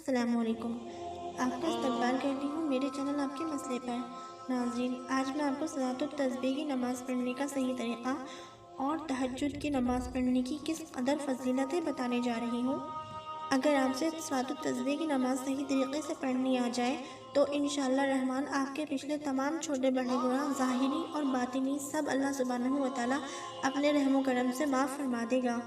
السلام علیکم۔ آپ کا استقبال کرتی ہوں میرے چینل آپ کے مسئلے پر۔ ناظرین، آج میں آپ کو صلاۃ التسبیح کی نماز پڑھنے کا صحیح طریقہ اور تہجد کی نماز پڑھنے کی کس قدر فضیلتیں بتانے جا رہی ہوں۔ اگر آپ سے صلاۃ التسبیح کی نماز صحیح طریقے سے پڑھنی آ جائے تو انشاءاللہ رحمان آپ کے پچھلے تمام چھوٹے بڑے گناہ ظاہری اور باطنی سب اللہ سبحانہ وتعالی اپنے رحم و کرم سے معاف فرما دے گا،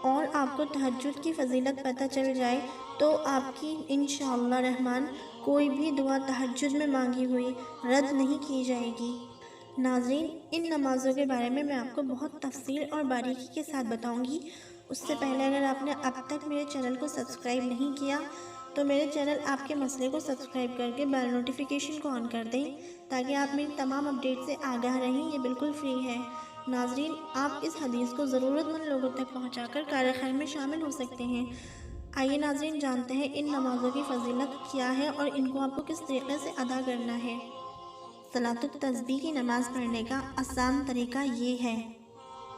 اور آپ کو تہجد کی فضیلت پتہ چل جائے تو آپ کی انشاءاللہ رحمان کوئی بھی دعا تہجد میں مانگی ہوئی رد نہیں کی جائے گی۔ ناظرین، ان نمازوں کے بارے میں آپ کو بہت تفصیل اور باریکی کے ساتھ بتاؤں گی۔ اس سے پہلے اگر آپ نے اب تک میرے چینل کو سبسکرائب نہیں کیا تو میرے چینل آپ کے مسئلے کو سبسکرائب کر کے بیل نوٹیفیکیشن کو آن کر دیں تاکہ آپ میری تمام اپڈیٹ سے آگاہ رہیں۔ یہ بالکل فری ہے۔ ناظرین، آپ اس حدیث کو ضرورت مند لوگوں تک پہنچا کر کار خیر میں شامل ہو سکتے ہیں۔ آئیے ناظرین، جانتے ہیں ان نمازوں کی فضیلت کیا ہے اور ان کو آپ کو کس طریقے سے ادا کرنا ہے۔ صلاۃ التسبیح کی نماز پڑھنے کا آسان طریقہ یہ ہے: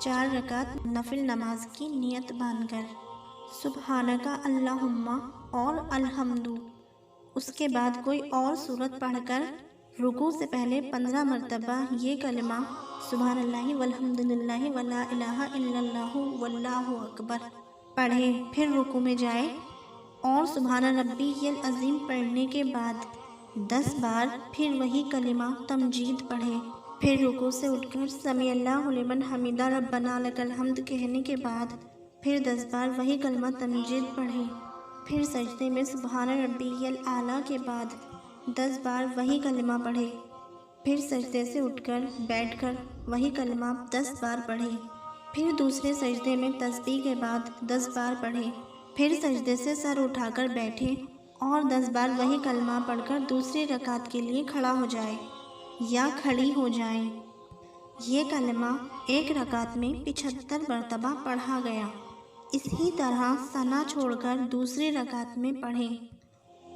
4 رکعت نفل نماز کی نیت باندھ کر سبحانک اللہم اور الحمد، اس کے بعد کوئی اور سورت پڑھ کر رکوع سے پہلے 15 مرتبہ یہ کلمہ سبحان اللہ والحمد للہ ولا الہ الا اللہ واللہ اکبر پڑھے، پھر رکوع میں جائے اور سبحان ربی العظیم پڑھنے کے بعد 10 بار پھر وہی کلمہ تمجید پڑھے، پھر رکوع سے اٹھ کر سمیع اللہ لمن حمدہ ربنا لک الحمد کہنے کے بعد پھر 10 بار وہی کلمہ تمجید پڑھے، پھر سجدے میں سبحان ربی الاعلیٰ کے بعد 10 بار وہی کلمہ پڑھے، پھر سجدے سے اٹھ کر بیٹھ کر وہی کلمہ 10 بار پڑھے، پھر دوسرے سجدے میں تسبیح کے بعد 10 بار پڑھے، پھر سجدے سے سر اٹھا کر بیٹھے اور 10 بار وہی کلمہ پڑھ کر دوسری رکعت کے لیے کھڑا ہو جائے یا کھڑی ہو جائے۔ یہ کلمہ ایک رکعت میں 75 مرتبہ پڑھا گیا۔ اسی طرح ثنا چھوڑ کر دوسری رکعت میں پڑھیں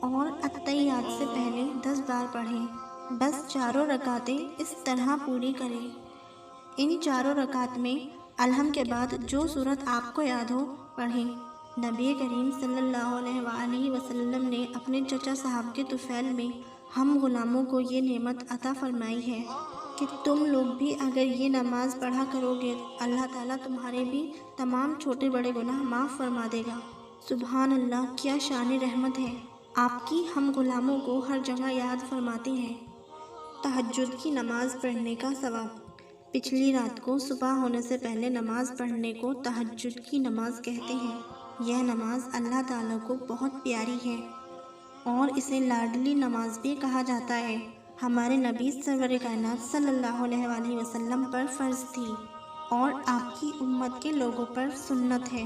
اور اتحیات سے پہلے 10 بار پڑھیں۔ بس چاروں رکعتیں اس طرح پوری کریں۔ ان چاروں رکعت میں الحمد کے بعد جو سورت آپ کو یاد ہو پڑھیں۔ نبی کریم صلی اللہ علیہ وآلہ وسلم نے اپنے چچا صاحب کے طفیل میں ہم غلاموں کو یہ نعمت عطا فرمائی ہے کہ تم لوگ بھی اگر یہ نماز پڑھا کرو گے اللہ تعالیٰ تمہارے بھی تمام چھوٹے بڑے گناہ معاف فرما دے گا۔ سبحان اللہ، کیا شان رحمت ہے آپ کی، ہم غلاموں کو ہر جگہ یاد فرماتے ہیں۔ تہجد کی نماز پڑھنے کا ثواب۔ پچھلی رات کو صبح ہونے سے پہلے نماز پڑھنے کو تہجد کی نماز کہتے ہیں۔ یہ نماز اللہ تعالیٰ کو بہت پیاری ہے اور اسے لاڈلی نماز بھی کہا جاتا ہے۔ ہمارے نبی سرور کائنات صلی اللہ علیہ وآلہ وسلم پر فرض تھی اور آپ کی امت کے لوگوں پر سنت ہے۔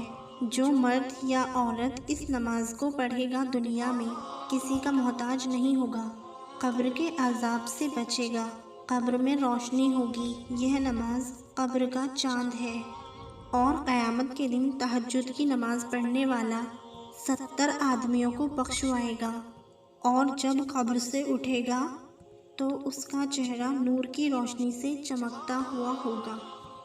جو مرد یا عورت اس نماز کو پڑھے گا دنیا میں کسی کا محتاج نہیں ہوگا، قبر کے عذاب سے بچے گا، قبر میں روشنی ہوگی۔ یہ نماز قبر کا چاند ہے اور قیامت کے دن تہجد کی نماز پڑھنے والا 70 آدمیوں کو بخشوائے گا، اور جب قبر سے اٹھے گا تو اس کا چہرہ نور کی روشنی سے چمکتا ہوا ہوگا۔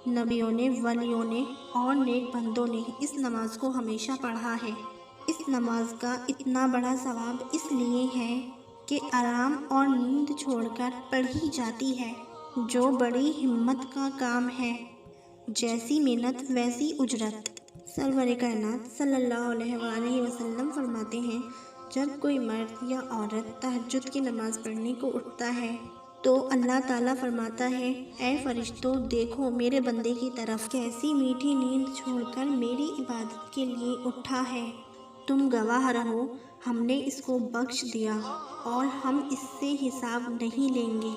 نبیوں نے، ولیوں نے اور نیک بندوں نے اس نماز کو ہمیشہ پڑھا ہے۔ اس نماز کا اتنا بڑا ثواب اس لیے ہے کہ آرام اور نیند چھوڑ کر پڑھی جاتی ہے، جو بڑی ہمت کا کام ہے۔ جیسی محنت ویسی اجرت۔ سرور کائنات صلی اللہ علیہ وآلہ وسلم فرماتے ہیں، جب کوئی مرد یا عورت تہجد کی نماز پڑھنے کو اٹھتا ہے تو اللہ تعالیٰ فرماتا ہے، اے فرشتوں دیکھو میرے بندے کی طرف، کیسی میٹھی نیند چھوڑ کر میری عبادت کے لیے اٹھا ہے۔ تم گواہ رہو، ہم نے اس کو بخش دیا اور ہم اس سے حساب نہیں لیں گے،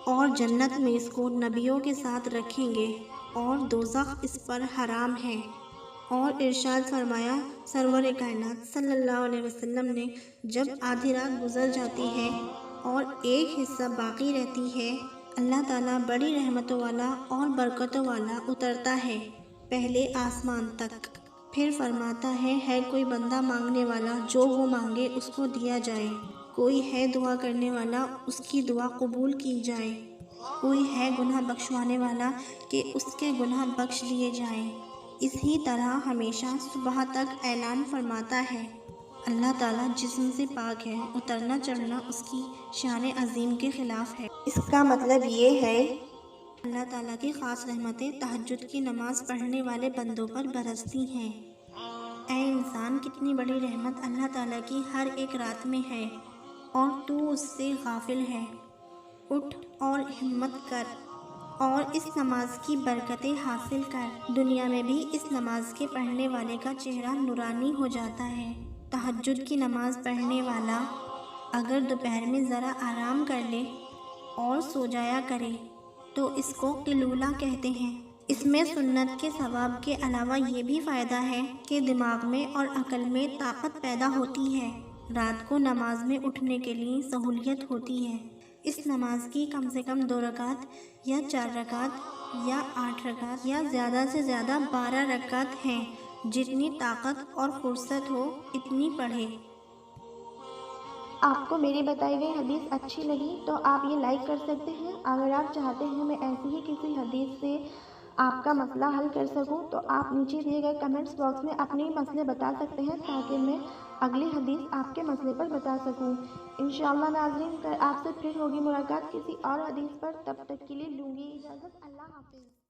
اور جنت میں اس کو نبیوں کے ساتھ رکھیں گے اور دوزخ اس پر حرام ہے۔ اور ارشاد فرمایا سرور کائنات صلی اللہ علیہ وسلم نے، جب آدھی رات گزر جاتی ہے اور ایک حصہ باقی رہتی ہے، اللہ تعالیٰ بڑی رحمتوں والا اور برکتوں والا اترتا ہے پہلے آسمان تک، پھر فرماتا ہے کوئی بندہ مانگنے والا، جو وہ مانگے اس کو دیا جائے، کوئی ہے دعا کرنے والا، اس کی دعا قبول کی جائے، کوئی ہے گناہ بخشوانے والا کہ اس کے گناہ بخش دیے جائیں۔ اسی طرح ہمیشہ صبح تک اعلان فرماتا ہے، اللہ تعالیٰ جسم سے پاک ہے، اترنا چڑھنا اس کی شان عظیم کے خلاف ہے۔ اس کا مطلب یہ ہے اللہ تعالیٰ کی خاص رحمتیں تہجد کی نماز پڑھنے والے بندوں پر برستی ہیں۔ اے انسان، کتنی بڑی رحمت اللہ تعالیٰ کی ہر ایک رات میں ہے اور تو اس سے غافل ہے۔ اٹھ اور ہمت کر اور اس نماز کی برکتیں حاصل کر۔ دنیا میں بھی اس نماز کے پڑھنے والے کا چہرہ نورانی ہو جاتا ہے۔ تہجد کی نماز پڑھنے والا اگر دوپہر میں ذرا آرام کر لے اور سو جایا کرے تو اس کو قیلولہ کہتے ہیں۔ اس میں سنت کے ثواب کے علاوہ یہ بھی فائدہ ہے کہ دماغ میں اور عقل میں طاقت پیدا ہوتی ہے۔ رات کو نماز میں اٹھنے کے لیے سہولت ہوتی ہے۔ اس نماز کی کم سے کم 2 رکعت یا 4 رکعت یا 8 رکعت یا زیادہ سے زیادہ 12 رکعت ہیں۔ جتنی طاقت اور فرصت ہو اتنی پڑھے۔ آپ کو میری بتائی گئی حدیث اچھی لگی تو آپ یہ لائک کر سکتے ہیں۔ اگر آپ چاہتے ہیں میں ایسی ہی کسی حدیث سے آپ کا مسئلہ حل کر سکوں تو آپ نیچے دیے گئے کمنٹس باکس میں اپنے مسئلے بتا سکتے ہیں تاکہ میں اگلی حدیث آپ کے مسئلے پر بتا سکوں۔ انشاءاللہ ناظرین، آپ سے پھر ہوگی ملاقات کسی اور حدیث پر، تب تک کے لیے لوں گی اجازت۔ اللہ حافظ۔